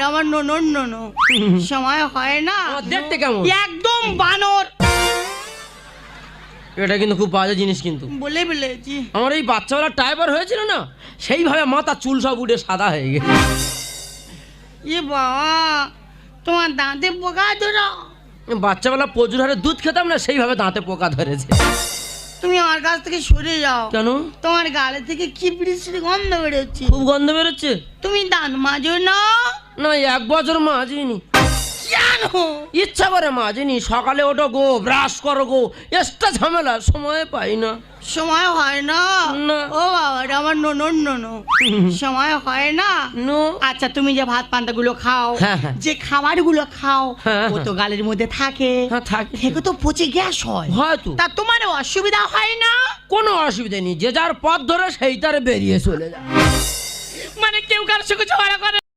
আমার নো সময় হয় না। দেখতে কেমন? একদম বানর। এটা কিন্তু খুব বাজে জিনিস কিন্তু। বলে বলেছি আমার এই বাচ্চাবেলা টাইপার হয়েছিল না, সেইভাবে মাথা চুল সব উঠে সাদা হয়ে গেছে। এ বাবা, তোমার দাঁতে পোকা ধরো? বাচ্চাবেলা প্রচুর হারে দুধ খেতাম না, সেইভাবে দাঁতে পোকা ধরেছে। তুমি আমার কাছ থেকে সরে যাও। কেন? তোমার গালে থেকে কি বিড়ি গন্ধ বেরোচ্ছে। খুব গন্ধ বেরোচ্ছে। তুমি দাঁত মাজো না? না, 1 বছর মাজিনি। জানো ইচ্ছা করে মাজিনি। সকালে ওঠো গো, ব্রাশ করো গো, এক্সট্রা ঝামেলা, সময় পাই না। সময় হয় না? না। ও বাবা, আমার নো সময় হয় না। নো। আচ্ছা, তুমি যে ভাত পান্তা গুলো খাও, হ্যাঁ, হ্যাঁ। যে খাবার গুলো খাও, হ্যাঁ, ও তো গালের মধ্যে থাকে। হ্যাঁ, থাকে। থেকে তো পচে গ্যাস হয়। হয়তো। তা তোমার অসুবিধা হয় না? কোনো অসুবিধা নেই, যে যার পথ ধরে সেই তার বেরিয়ে চলে যায়। মানে কেউ কারোর সঙ্গে ঝগড়া করে